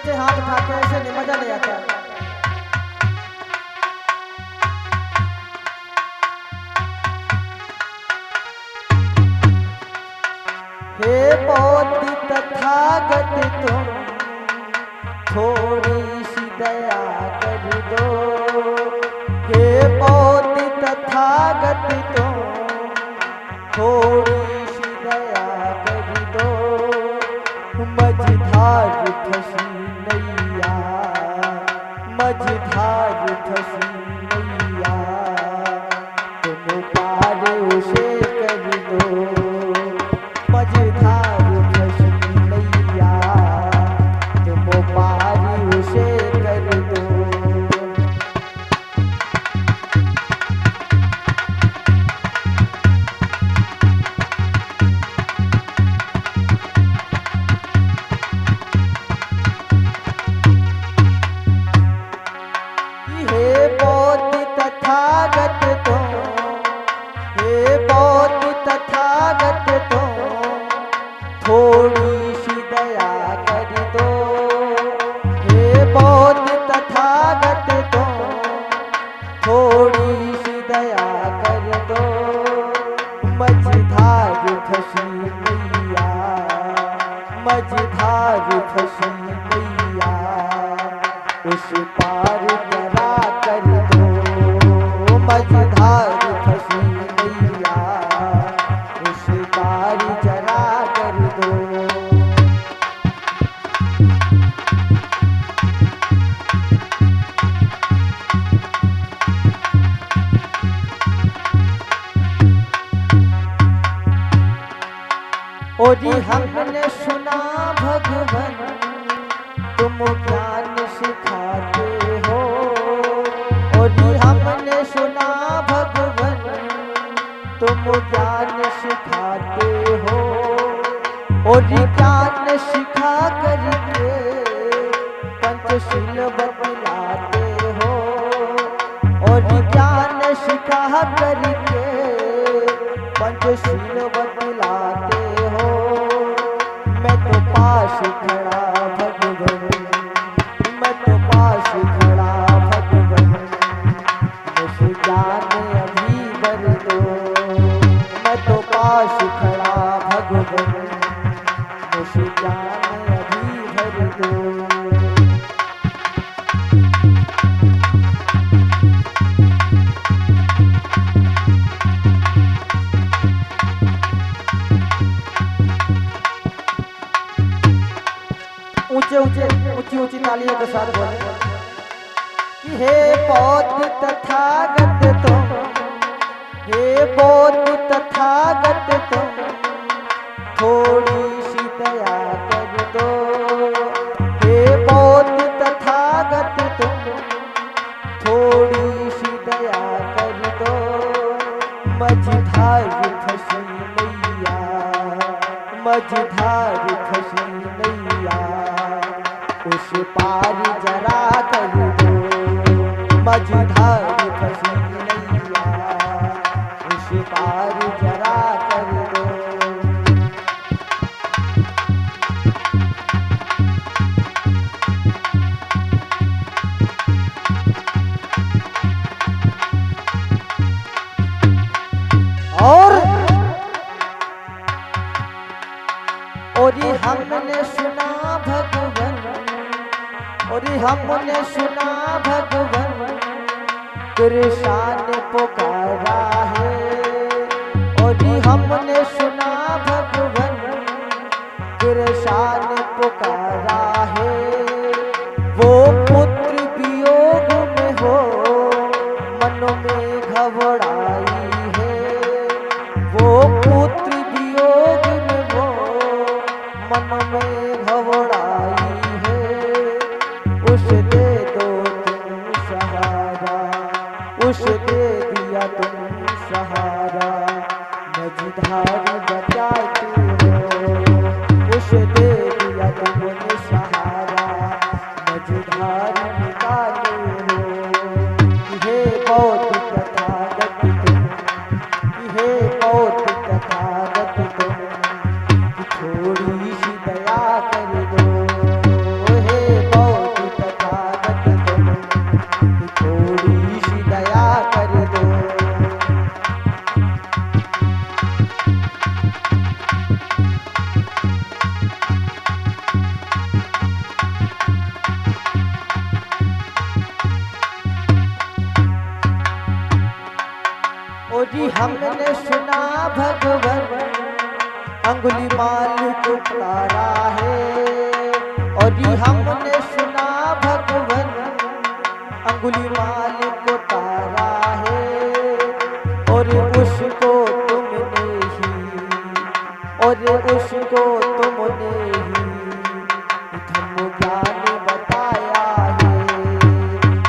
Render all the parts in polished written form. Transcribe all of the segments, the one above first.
ऊंचे हाथ उठा के ऐसे नहीं, मजा नहीं आता। हे बोधि तथागत तुम थोड़ी सी दया कर दो। हे बोधि तथागत तुम थोड़ी सी दया कर दो। मझधार फंसी नैया, मझधार फंसी नैया, तुम पार उसे कर दो। मझधार फंसी नैया, तुम पार उसे कर दो। हे बोधि तथागत तुम, हे बोधि तथागत तुम थोड़ी सी दया कर दो। हे बोधि तथागत तुम थोड़ी सी दया कर दो। मझधार फंसी नैया, मझधार फंसी नैया, उस पार जरा कर दो। मझधार फंसी नैया, उस पार जरा कर दो। और हमने सुना भगवन तुम ज्ञान सिखाते हो। और हमने सुना भगवन तुम ज्ञान सिखाते हो। और ज्ञान सिखा करके पंचशील बतलाते हो। और ज्ञान सिखा करके पंचशील बतलाते हो। मैं तो पास खड़ा भगवन, मैं तो पास खड़ा भगवन, मुझे ज्ञान अभी भर दो। मैं तो पास खड़ा भगवन, मुझे ज्ञान अभी भर दो। ऊंचे ऊंचे ऊंची ऊंची तालियों के साथ बोले कि हे बोधि तथागत तुम, हे बोधि तथागत तुम थोड़ी सी दया कर दो। हे बोधि तथागत तुम थोड़ी सी दया कर दो। मझधार फंसी नैया, मझधार फंसी नैया, उस पार जरा कर दो। मझधार फंसी नैया, उस पार जरा कर दो। और हमने सुना भगवन, और हमने सुना भगवन कृष्ण पुकारा है। और हमने सुना भगवन कृष्ण पुकारा है। वो पुत्र वियोग में हो मन में घबराई है। वो पुत्र वियोग में हो मन में घबराई है। उसे दे दो तुम सहारा, उसे दे दिया तुम सहारा। मझधार अंगुलीमाल को तारा है और ये हमने सुना भगवन अंगुलीमाल को तारा है और उसको तुमने ही और उसको तुमने ही धर्म ज्ञान बताया है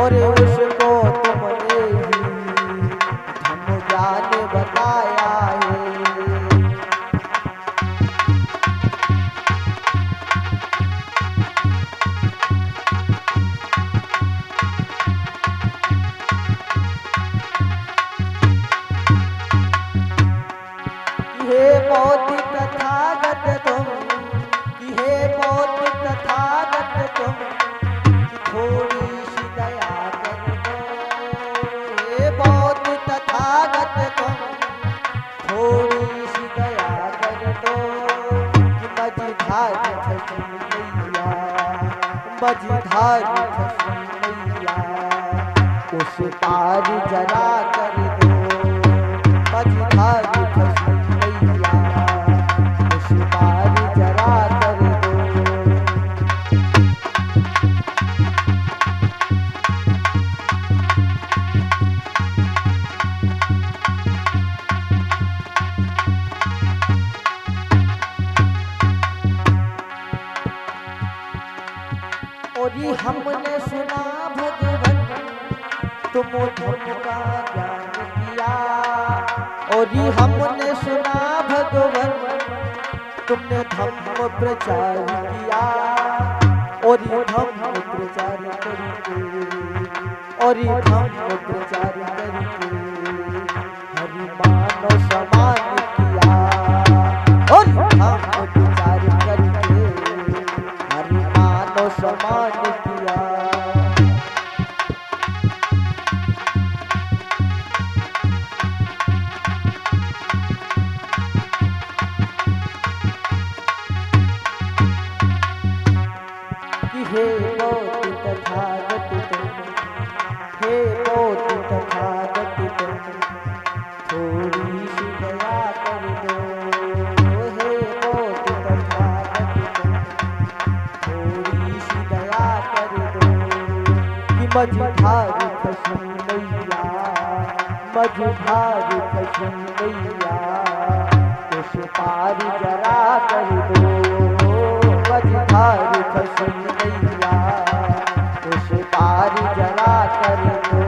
और उसको तुमने ही धर्म ज्ञान बताया है। हे बौद्ध तथागत तुम कि हे बौद्ध तथागत तुम कि थोड़ी सी दया कर दो। हे बौद्ध तथागत तुम थोड़ी सी दया कर दो कि मझधार खसम नैया मझधार खसम नैया उस पार जरा कर दो मझधार खसम और ये हमने सुना भगवन तुम धर्म का ज्ञान किया और ये हमने सुना भगवन तुमने धम्म प्रचार किया और ये धम्म प्रचार करके और ये धम्म प्रचार करके हरि मानव समान किया और धम्म प्रचार करके हरि मानव समान किया। हे बौद्ध तथागत तुम हे बौद्ध तथागत तुम थोड़ी सी दया कर दो। हे बौद्ध तथागत तुम थोड़ी सी दया कर दो कि मझधार खसम नैया मझधार खसम नैया उस पार जरा कर दो मझधार खसम नैया उस पार जरा कर दो।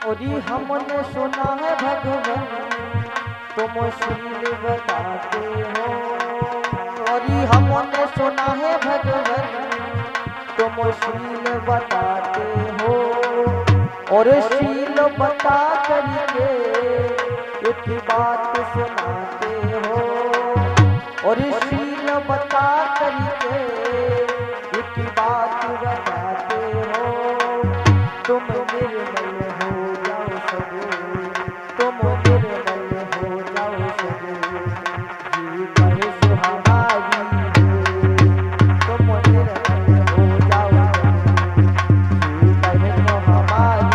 और ये हमने सुना है भगवन तुम शील बताते हो और ये हमने सुना है भगवन तुम शील बताते हो और शील बता करके एक बात सुनाते हो और शील बता करके एक बात बताते हो तुम निर्मल हो जाओ सगो तुम निर्मल हो जाओ सगो जी कहे सुहावारी तुम निर्मल हो जाओ जी कहे सुहावारी।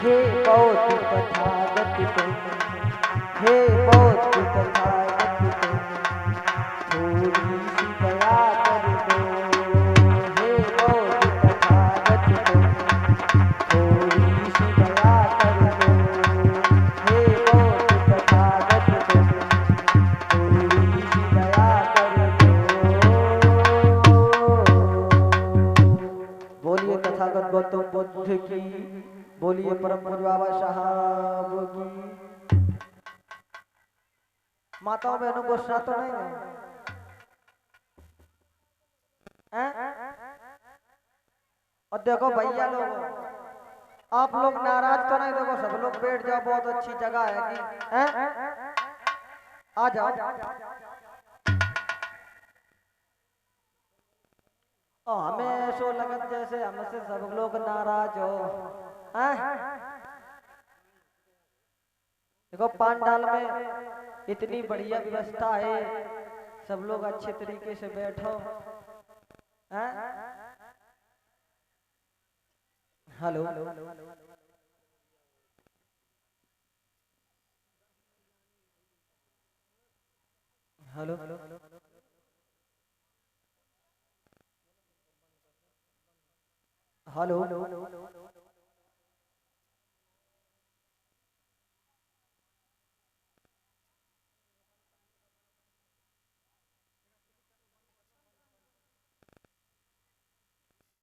हे बौद्ध तथागत तुम हे बौद्ध तथागत तुम थोड़ी सी दया कर दो। हे बौद्ध तथागत तुम थोड़ी सी दया कर दो। हे बौद्ध तथागत तुम थोड़ी सी दया कर दो। बोलिए तथागत गौतम बुद्ध की बोलिए परम पूज्य बाबा साहब की। माताओं बहनों गुस्सा तो नहीं है? और देखो भैया लोग आप लोग नाराज तो नहीं, देखो सब लोग बैठ जाओ, बहुत अच्छी जगह है कि आ जाओ। हमें सो लगत जैसे हमसे सब लोग नाराज हो। हैं? देखो पंडाल में इतनी बढ़िया व्यवस्था है, सब लोग अच्छे तरीके से बैठो। हैं? हेलो। हेलो। हेलो।